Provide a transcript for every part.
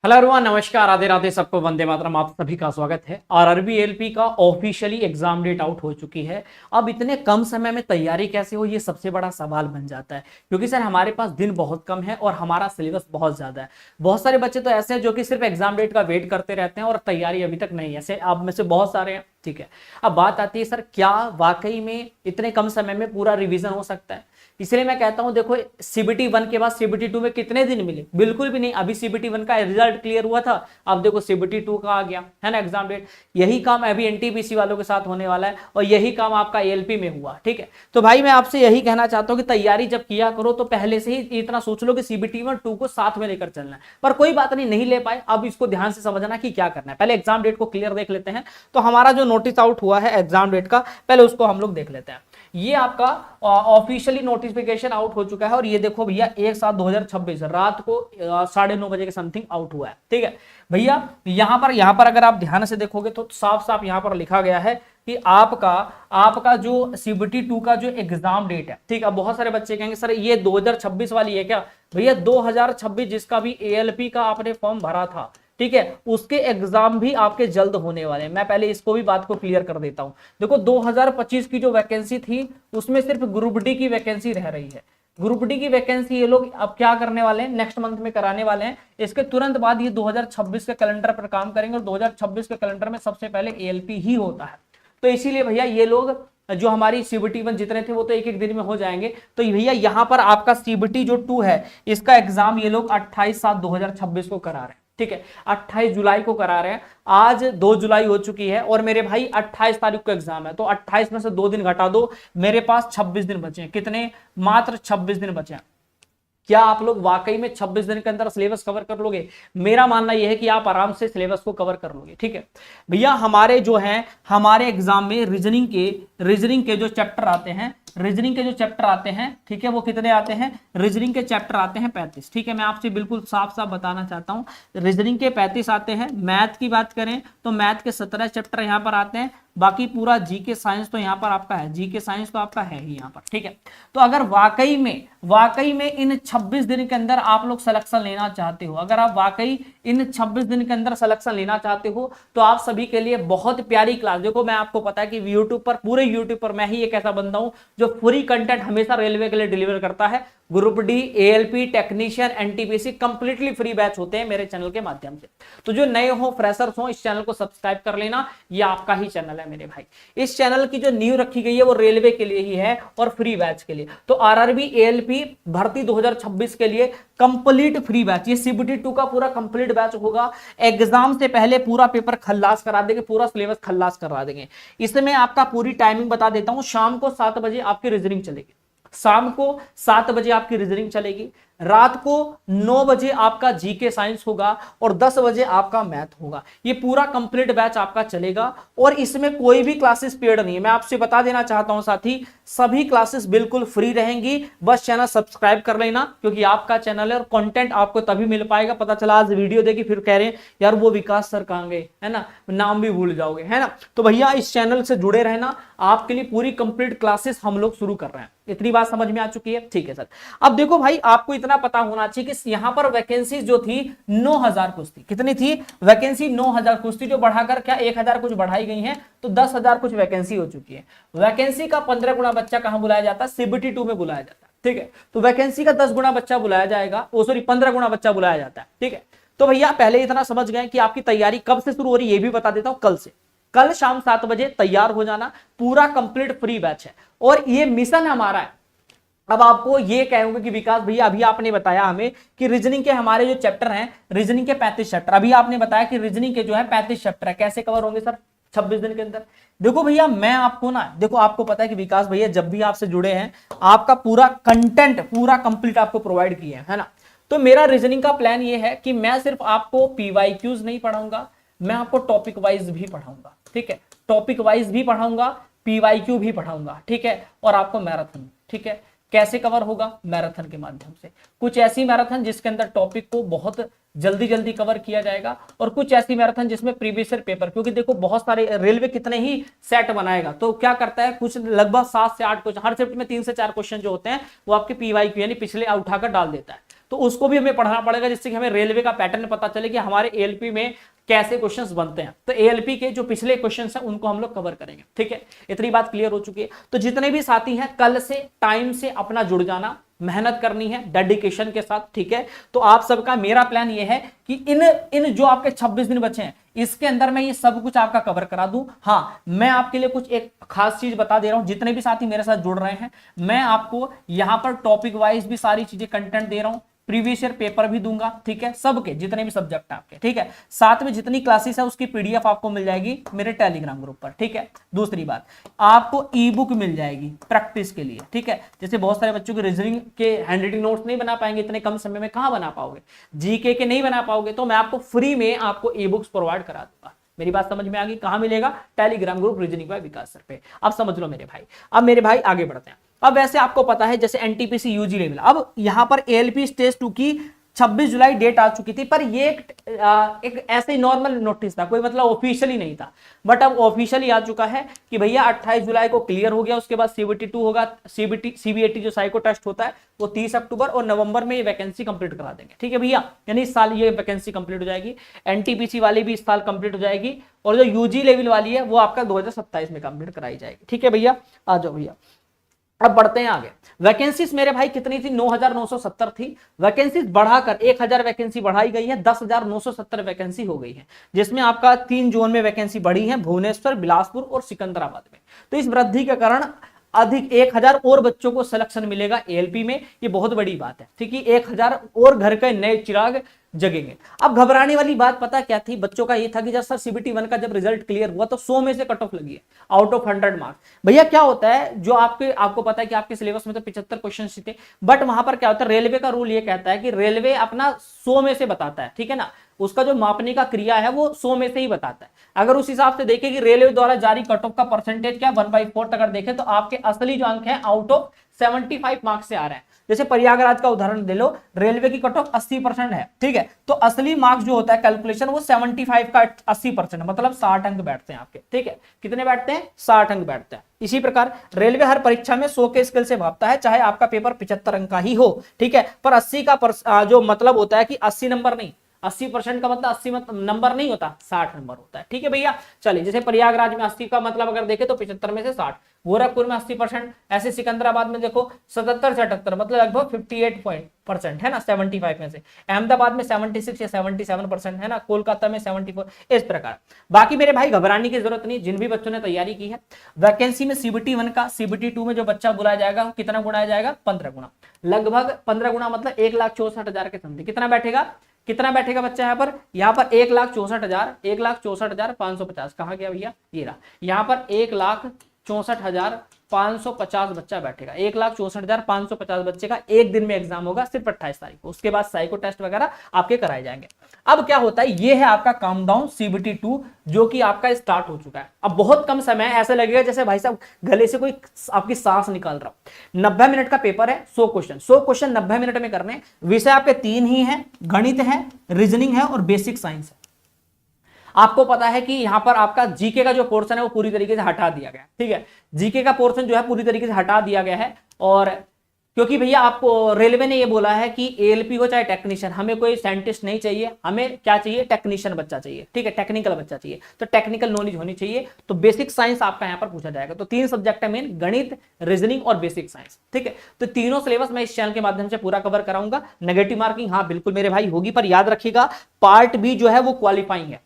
Hello everyone, नमस्कार, राधे राधे, सबको वंदे मातरम। आप सभी का स्वागत है। आरआरबी एलपी का ऑफिशियली एग्जाम डेट आउट हो चुकी है। अब इतने कम समय में तैयारी कैसे हो, ये सबसे बड़ा सवाल बन जाता है, क्योंकि सर हमारे पास दिन बहुत कम है और हमारा सिलेबस बहुत ज्यादा है। बहुत सारे बच्चे तो ऐसे हैं जो कि सिर्फ एग्जाम डेट का वेट करते रहते हैं और तैयारी अभी तक नहीं है। ऐसे आप में से बहुत सारे हैं, ठीक है। अब बात आती है सर, क्या वाकई में इतने कम समय में पूरा रिवीजन हो सकता है? इसलिए मैं कहता हूं, देखो सीबीटी 1 के बाद सीबीटी 2 में कितने दिन मिले? बिल्कुल भी नहीं। अभी सीबीटी 1 का रिजल्ट क्लियर हुआ था, अब देखो सीबीटी 2 का आ गया है ना एग्जाम डेट। यही काम अभी एनटीपीसी वालों के साथ होने वाला है और यही काम आपका एएलपी में हुआ, ठीक है। तो भाई मैं आपसे यही कहना चाहता हूं कि तैयारी जब किया करो तो पहले से ही इतना सोच लो कि सीबीटी 1 2 को साथ में लेकर चलना है। पर कोई बात नहीं ले पाए, अब इसको ध्यान से समझना कि क्या करना है। पहले एग्जाम डेट को क्लियर देख लेते हैं। तो हमारा जो नोटिस आउट हुआ है एग्जाम डेट का, पहले उसको हम लोग देख लेते हैं। ये आपका ऑफिशियली नोटिफिकेशन आउट हो चुका है और ये देखो भैया 1/7/2026 रात को 9:30 बजे के समथिंग आउट हुआ है, ठीक है भैया। यहाँ पर अगर आप ध्यान से देखोगे तो साफ साफ यहाँ पर लिखा गया है कि आपका जो सीबीटी 2 का जो एग्जाम डेट है, ठीक है। बहुत सारे बच्चे कहेंगे सर ये 2026 वाली है क्या? भैया 2026 जिसका भी एएलपी का आपने फॉर्म भरा था, ठीक है, उसके एग्जाम भी आपके जल्द होने वाले हैं। मैं पहले इसको भी बात को क्लियर कर देता हूं। देखो 2025 की जो वैकेंसी थी उसमें सिर्फ ग्रुप डी की वैकेंसी रह रही है। ग्रुप डी की वैकेंसी ये लोग अब क्या करने वाले हैं, नेक्स्ट मंथ में कराने वाले हैं। इसके तुरंत बाद ये 2026 के कैलेंडर पर काम करेंगे और 2026 के कैलेंडर में सबसे पहले एएलपी ही होता है। तो इसीलिए भैया ये लोग जो हमारी सीबीटी 1 जितने थे वो तो एक एक दिन में हो जाएंगे। तो भैया यहाँ पर आपका सीबीटी जो 2 है इसका एग्जाम ये लोग 28/7/2026 को करा रहे हैं, ठीक है। 28 जुलाई को करा रहे हैं। आज 2 जुलाई हो चुकी है और मेरे भाई 28 तारीख को एग्जाम है। तो 28 में से 2 दिन घटा दो, मेरे पास 26 दिन बचे हैं। कितने? मात्र 26 दिन बचे हैं। क्या आप लोग वाकई में 26 दिन के अंदर सिलेबस कवर कर लोगे? मेरा मानना यह है कि आप आराम से सिलेबस को कवर कर लोगे, ठीक है भैया। हमारे एग्जाम में रीजनिंग के जो चैप्टर आते हैं, ठीक है, वो कितने आते हैं? रीजनिंग के चैप्टर आते हैं 35, ठीक है। मैं आपसे बिल्कुल साफ साफ बताना चाहता हूं, रीजनिंग के 35 आते हैं। मैथ की बात करें तो मैथ के 17 चैप्टर यहां पर आते हैं। बाकी पूरा जीके साइंस तो यहाँ पर आपका है, जीके साइंस तो आपका है ही यहाँ पर, ठीक है। तो अगर वाकई में इन 26 दिन के अंदर आप लोग सिलेक्शन लेना चाहते हो, अगर आप वाकई इन 26 दिन के अंदर सिलेक्शन लेना चाहते हो तो आप सभी के लिए बहुत प्यारी क्लास। देखो मैं आपको पता है कि पूरे यूट्यूब पर मैं ही एक ऐसा बंदा हूं जो फ्री कंटेंट हमेशा रेलवे के लिए डिलीवर करता है। Group D, ALP, technician, NTPC completely free batch होते हैं मेरे चैनल के माध्यम से। तो जो नए हो, फ्रेशर्स हो, इस चैनल को सब्सक्राइब कर लेना, ये आपका ही चैनल है मेरे भाई। इस चैनल की जो नींव रखी गई है वो रेलवे के लिए ही है और फ्री बैच के लिए। तो आरआरबी एएलपी भर्ती 2026 के लिए कंप्लीट फ्री बैच, ये सीबीटी 2 का पूरा कंप्लीट बैच होगा। एग्जाम से पहले पूरा पेपर खल्लास करा देंगे, पूरा सिलेबस खल्लास करा देंगे। इसमें आपका पूरी टाइमिंग बता देता हूं। शाम को 7 बजे आपकी रीजनिंग चलेगी, शाम को 7 बजे आपकी रीजनिंग चलेगी, रात को 9 बजे आपका जीके साइंस होगा और 10 बजे आपका मैथ होगा। ये पूरा कंप्लीट बैच आपका चलेगा और इसमें कोई भी क्लासेस पेड नहीं है। मैं आपसे बता देना चाहता हूं साथी, सभी क्लासेस बिल्कुल फ्री रहेंगी। बस चैनल सब्सक्राइब कर लेना, क्योंकि आपका चैनल है और कंटेंट आपको तभी मिल पाएगा। पता चला आज वीडियो देखी फिर कह रहे हैं यार वो विकास सर कहां गए, है ना, नाम भी भूल जाओगे, है ना। तो भैया इस चैनल से जुड़े रहना, आपके लिए पूरी कंप्लीट क्लासेस हम लोग शुरू कर रहे हैं। इतनी बात समझ में आ चुकी है, ठीक है सर। अब देखो भाई, आपको इतना पता होना चाहिए कि यहां पर वैकेंसी जो थी 9000 कुछ थी। कितनी थी वैकेंसी? 9000 कुछ थी, जो बढ़ाकर क्या 1000 कुछ बढ़ाई गई है, तो 10,000 कुछ वैकेंसी हो चुकी है। वैकेंसी का 15 गुना बच्चा कहां बुलाया जाता है? सीबीटी 2 में बुलाया जाता है, ठीक है। तो वैकेंसी का 10 गुना बच्चा बुलाया जाएगा, 15 गुना बच्चा बुलाया जाता है, ठीक है। तो भैया पहले इतना समझ गए कि आपकी तैयारी कब से शुरू हो रही है, ये भी बता देता हूं, कल से। कल शाम 7 बजे तैयार हो जाना, पूरा कंप्लीट फ्री बैच है और ये मिशन हमारा है। अब आपको ये कहूंगा कि विकास भैया अभी आपने बताया हमें कि रीजनिंग के हमारे जो चैप्टर हैं, रीजनिंग के 35 चैप्टर, अभी आपने बताया कि रीजनिंग के जो है 35 चैप्टर है, कैसे कवर होंगे सर 26 दिन के अंदर? देखो भैया मैं आपको ना, देखो आपको पता है कि विकास भैया जब भी आपसे जुड़े हैं आपका पूरा कंटेंट पूरा कंप्लीट आपको प्रोवाइड किया है ना। तो मेरा रीजनिंग का प्लान ये है कि मैं सिर्फ आपको पीवाईक्यूज नहीं पढ़ाऊंगा, मैं आपको टॉपिक वाइज भी पढ़ाऊंगा, ठीक है। टॉपिक वाइज भी पढ़ाऊंगा, पीवाईक्यू भी पढ़ाऊंगा, ठीक है। और आपको मैराथन, ठीक है। कैसे कवर होगा? मैराथन के माध्यम से। कुछ ऐसी मैराथन जिसके अंदर टॉपिक को बहुत जल्दी जल्दी कवर किया जाएगा और कुछ ऐसी मैराथन जिसमें प्रीवियस ईयर पेपर, क्योंकि देखो बहुत सारे रेलवे कितने ही सेट बनाएगा तो क्या करता है, कुछ लगभग 7 से 8 क्वेश्चन हर शिफ्ट में 3 से 4 क्वेश्चन जो होते हैं वो आपके पीवाईक्यू यानी पिछले उठाकर डाल देता है। तो उसको भी हमें पढ़ना पड़ेगा, जिससे कि हमें रेलवे का पैटर्न पता चले कि हमारे एएलपी में कैसे क्वेश्चंस बनते हैं। तो एएलपी के जो पिछले क्वेश्चंस हैं उनको हम लोग कवर करेंगे, ठीक है। इतनी बात क्लियर हो चुकी है। तो जितने भी साथी हैं कल से टाइम से अपना जुड़ जाना, मेहनत करनी है डेडिकेशन के साथ, ठीक है। तो आप सबका मेरा प्लान ये है कि इन जो आपके 26 दिन बचे हैं इसके अंदर मैं ये सब कुछ आपका कवर करा दूं। हाँ, मैं आपके लिए कुछ एक खास चीज बता दे रहा हूं, जितने भी साथी मेरे साथ जुड़ रहे हैं मैं आपको यहां पर टॉपिक वाइज भी सारी चीजें कंटेंट दे रहा हूं, प्रीवियस ईयर पेपर भी दूंगा, ठीक है, सबके जितने भी सब्जेक्ट आपके, ठीक है। साथ में जितनी क्लासेस है उसकी पीडीएफ आपको मिल जाएगी मेरे टेलीग्राम ग्रुप पर, ठीक है। दूसरी बात, आपको ई बुक मिल जाएगी प्रैक्टिस के लिए, ठीक है। जैसे बहुत सारे बच्चों के रीजनिंग के हैंडराइटिंग नोट्स नहीं बना पाएंगे, इतने कम समय में कहां बना पाओगे, जीके के नहीं बना पाओगे, तो मैं आपको फ्री में आपको ई बुक्स प्रोवाइड करा दूंगा। मेरी बात समझ में आ गई? कहां मिलेगा? टेलीग्राम ग्रुप रीजनिंग बाय विकास सर पे। अब समझ लो मेरे भाई। अब मेरे भाई आगे बढ़ते हैं। अब वैसे आपको पता है जैसे एनटीपीसी यूजी लेवल, अब यहां पर एएलपी स्टेज 2 की 26 जुलाई डेट आ चुकी थी, पर ये एक ऐसे ही नॉर्मल नोटिस था, कोई मतलब ऑफिशियली नहीं था। बट अब ऑफिशियली आ चुका है कि भैया 28 जुलाई को क्लियर हो गया, उसके बाद सीबीटी 2 होगा, सीबीएटी जो साइको टेस्ट होता है वो 30 अक्टूबर और नवंबर में ये वैकेंसी कंप्लीट करा देंगे, ठीक है भैया। यानी इस साल ये वैकेंसी कंप्लीट हो जाएगी, एनटीपीसी वाली भी इस साल कंप्लीट हो जाएगी, और जो यूजी लेवल वाली है वो आपका 2027 में कंप्लीट कराई जाएगी, ठीक है भैया। आ जाओ भैया, अब बढ़ते हैं आगे। वैकेंसीज मेरे भाई कितनी थी? 9,970 थी। वैकेंसीज बढ़ाकर 1,000 वैकेंसी बढ़ाई गई है, 10,970 वैकेंसी हो गई है, जिसमें आपका 3 जोन में वैकेंसी बढ़ी है, भुवनेश्वर, बिलासपुर और सिकंदराबाद में। तो इस वृद्धि के कारण अधिक 1,000 और बच्चों को सिलेक्शन मिलेगा एएलपी में, ये बहुत बड़ी बात है, ठीक है। 1,000 और घर के नए चिराग जगेंगे। अब घबराने वाली बात पता क्या थी बच्चों का? ये था कि जब सर सीबीटी 1 का जब रिजल्ट क्लियर हुआ तो 100 में से कट ऑफ लगी है, आउट ऑफ 100 मार्क्स। भैया क्या होता है, जो आपको पता है कि आपके सिलेबस में तो 75 क्वेश्चन थे, बट वहां पर क्या होता है, रेलवे का रूल ये कहता है कि रेलवे अपना 100 में से बताता है, ठीक है ना। उसका जो मापने का क्रिया है वो 100 में से ही बताता है। अगर उस हिसाब से देखें कि रेलवे द्वारा जारी कट ऑफ का परसेंटेज क्या 1/4 अगर देखें तो आपके असली जो अंक है आउट ऑफ 75 मार्क्स से आ रहे हैं। जैसे प्रयागराज का उदाहरण ले लो, रेलवे की कट ऑफ 80% है, ठीक है, तो असली मार्क्स जो होता है कैलकुलेशन वो 75 का 80%, मतलब 60 अंक बैठते हैं आपके, ठीक है। कितने बैठते हैं? 60 अंक बैठते हैं। इसी प्रकार रेलवे हर परीक्षा में 100 के स्केल से भापता है, चाहे आपका पेपर 75 अंक का ही हो, ठीक है। पर 80 का जो मतलब होता है कि 80 नंबर नहीं, 80% का मतलब 80 नंबर नहीं होता, 60 नंबर होता है, ठीक है भैया। चलिए, जैसे प्रयागराज में 80 का मतलब अगर देखें तो 75 में से 60, गोरखपुर में 80%, ऐसे सिकंदराबाद में देखो 77 से 78, मतलब लगभग 58% है ना, 75 में से। अहमदाबाद में 76 या 77% है ना, कोलकाता में 74, इस प्रकार। बाकी मेरे भाई घबराने की जरूरत नहीं, जिन भी बच्चों ने तैयारी की है। वैकेंसी में सीबीटी 1 का सीबीटी 2 में जो बच्चा बुलाया जाएगा वो कितना गुणा जाएगा? 15 गुणा, लगभग 15 गुणा, मतलब 1,64,000 के समथिंग। कितना बैठेगा बच्चा यहाँ पर? यहाँ पर 1,64,550। कहाँ गया भैया? ये रहा। यहाँ पर 1,64,550 बच्चा बैठेगा। 1,64,550 बच्चे का एक दिन में एग्जाम होगा, सिर्फ 28 तारीख को। उसके बाद साइको टेस्ट वगैरह आपके कराए जाएंगे। अब क्या होता है, ये है आपका काम डाउन सीबीटी 2 जो कि आपका स्टार्ट हो चुका है। अब बहुत कम समय, ऐसा लगेगा जैसे भाई साहब गले से कोई आपकी सांस निकाल रहा हो। 90 मिनट का पेपर है, 100 क्वेश्चन 90 मिनट में करने। विषय आपके 3 ही है, गणित है, रीजनिंग है और बेसिक साइंस है। आपको पता है कि यहां पर आपका जीके का जो पोर्शन है वो पूरी तरीके से हटा दिया गया है, ठीक है। जीके का पोर्शन जो है पूरी तरीके से हटा दिया गया है, और क्योंकि भैया आपको रेलवे ने ये बोला है कि एएलपी हो चाहे टेक्नीशियन, हमें कोई साइंटिस्ट नहीं चाहिए, हमें क्या चाहिए? टेक्नीशियन बच्चा चाहिए, ठीक है, टेक्निकल बच्चा चाहिए। तो टेक्निकल नॉलेज होनी चाहिए, तो बेसिक साइंस आपका यहाँ पर पूछा जाएगा। तो 3 सब्जेक्ट है मेन, गणित, रीजनिंग और बेसिक साइंस, ठीक है। तो तीनों सिलेबस मैं इस चैनल के माध्यम से पूरा कवर कराऊंगा। नेगेटिव मार्किंग हाँ बिल्कुल मेरे भाई होगी, पर याद रखिएगा पार्ट बी जो है वो क्वालिफाइंग है,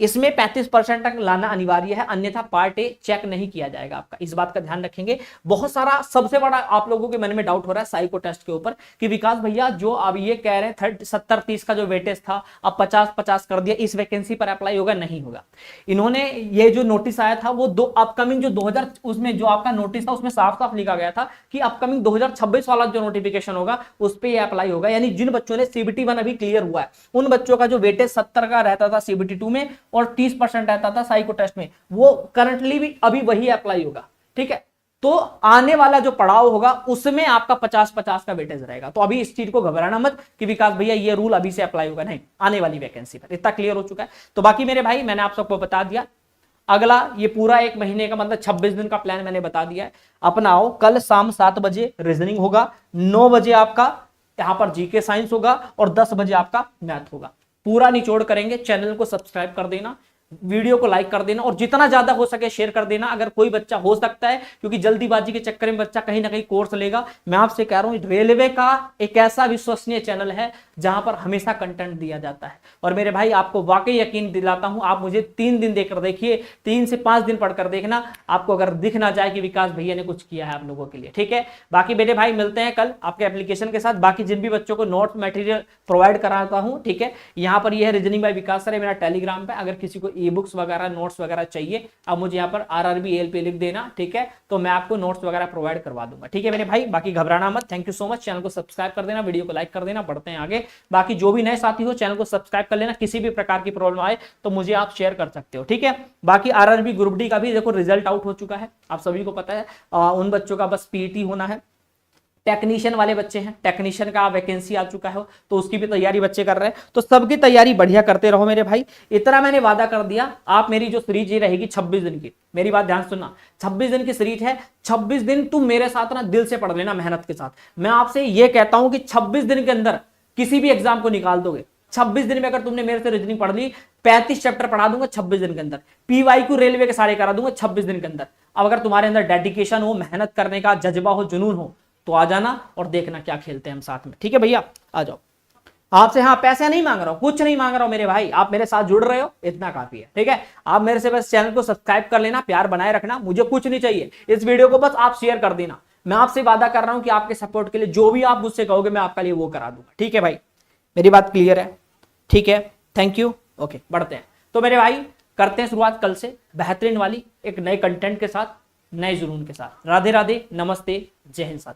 इसमें 35% तक लाना अनिवार्य है, अन्यथा पार्ट ए चेक नहीं किया जाएगा आपका। इस बात का ध्यान रखेंगे। बहुत सारा, सबसे बड़ा आप लोगों के मन में डाउट हो रहा है साइको टेस्ट के ऊपर कि विकास भैया जो अब ये कह रहे हैं 70-30 का जो वेटेज था अब 50-50 कर दिया, इस वैकेंसी पर अप्लाई होगा? नहीं होगा। इन्होंने ये जो नोटिस आया था वो अपकमिंग जो 2000 उसमें जो आपका नोटिस था उसमें साफ साफ लिखा गया था कि अपकमिंग 2026 वाला जो नोटिफिकेशन होगा उस पर यह अप्लाई होगा। यानी जिन बच्चों ने सीबीटी 1 अभी क्लियर हुआ है उन बच्चों का जो वेटेज 70 का रहता था सीबीटी 2 में और 30% रहता था साइको टेस्ट में, वो करंटली भी अभी वही अप्लाई होगा, ठीक है। तो आने वाला जो पड़ाव होगा उसमें आपका 50-50 का वेटेज रहेगा। तो अभी इस चीज को घबराना मत कि विकास भैया ये रूल अभी से अप्लाई होगा, नहीं, आने वाली वैकेंसी पर। इतना क्लियर हो चुका है। तो बाकी मेरे भाई मैंने आप सबको बता दिया, अगला ये पूरा 1 महीने का मतलब 26 दिन का प्लान मैंने बता दिया है, अपनाओ। कल शाम 7 बजे रीजनिंग होगा, 9 बजे आपका यहाँ पर जीके साइंस होगा और 10 बजे आपका मैथ होगा। पूरा निचोड़ करेंगे। चैनल को सब्सक्राइब कर देना, वीडियो को लाइक कर देना और जितना ज्यादा हो सके शेयर कर देना। अगर कोई बच्चा, हो सकता है क्योंकि जल्दीबाजी के चक्कर में बच्चा कहीं ना कहीं कोर्स लेगा, मैं आपसे कह रहा हूं रेलवे का एक ऐसा विश्वसनीय चैनल है जहां पर हमेशा कंटेंट दिया जाता है। और मेरे भाई आपको वाकई यकीन दिलाता हूं, आप मुझे 3 दिन देखकर देखिए, 3 से 5 दिन पढ़कर देखना, आपको अगर दिख ना जाए कि विकास भैया ने कुछ किया है आप लोगों के लिए। ठीक है, बाकी मेरे भाई मिलते हैं कल आपके एप्लीकेशन के साथ। बाकी जिन भी बच्चों को नोट मटेरियल प्रोवाइड कराता हूं, ठीक है, यहाँ पर यह है रीजनिंग बाय विकास सर है मेरा टेलीग्राम पे। अगर किसी को ई बुक्स वगैरह नोट्स वगैरह चाहिए, अब मुझे यहाँ पर RRB ALP लिख देना, ठीक है, तो मैं आपको नोट्स वगैरह प्रोवाइड करवा दूंगा। ठीक है मेरे भाई, बाकी घबराना मत। Thank you so much. Channel को सब्सक्राइब कर देना, वीडियो को लाइक कर देना, बढ़ते हैं आगे। बाकी जो भी नए साथी हो चैनल को सब्सक्राइब कर लेना, किसी भी प्रकार की प्रॉब्लम आए तो मुझे आप शेयर कर सकते हो। ठीक है, बाकी RRB ग्रुप डी का भी देखो रिजल्ट आउट हो चुका है, आप सभी को पता है। उन बच्चों का बस PET होना है। टेक्नीशियन वाले बच्चे हैं, टेक्नीशियन का वैकेंसी आ चुका है तो उसकी भी तैयारी बच्चे कर रहे हैं, तो सबकी तैयारी बढ़िया करते रहो मेरे भाई। इतना मैंने वादा कर दिया, आप मेरी जो सीरीज ये रहेगी 26 दिन की, मेरी बात ध्यान सुनना, 26 दिन की सीरीज है। 26 दिन तुम मेरे साथ ना दिल से पढ़ लेना, मेहनत के साथ। मैं आपसे ये कहता हूं कि 26 दिन के अंदर किसी भी एग्जाम को निकाल दोगे। 26 दिन में अगर तुमने मेरे से रीजनिंग पढ़ ली, 35 चैप्टर पढ़ा दूंगा 26 दिन के अंदर। PYQ रेलवे के सारे करा दूंगा 26 दिन के अंदर। अब अगर तुम्हारे अंदर डेडिकेशन हो, मेहनत करने का जज्बा हो, जुनून हो, तो आ जाना और देखना क्या खेलते हैं हम साथ में। ठीक है भैया, आ जाओ। आपसे हाँ पैसा नहीं मांग रहा हूं, कुछ नहीं मांग रहा हूं मेरे भाई, आप मेरे साथ जुड़ रहे हो, इतना काफी है। ठीक है, आप मेरे से बस चैनल को सब्सक्राइब कर लेना, प्यार बनाए रखना, मुझे कुछ नहीं चाहिए। इस वीडियो को बस आप शेयर कर देना। मैं आपसे वादा कर रहा हूं कि आपके सपोर्ट के लिए जो भी आप मुझसे कहोगे मैं आपके लिए वो करा दूंगा। ठीक है भाई, मेरी बात क्लियर है? ठीक है, थैंक यू। ओके, बढ़ते हैं। तो मेरे भाई करते हैं शुरुआत कल से बेहतरीन वाली एक नए कंटेंट के साथ, नए जुनून के साथ। राधे राधे, नमस्ते, जय हिंद साथी।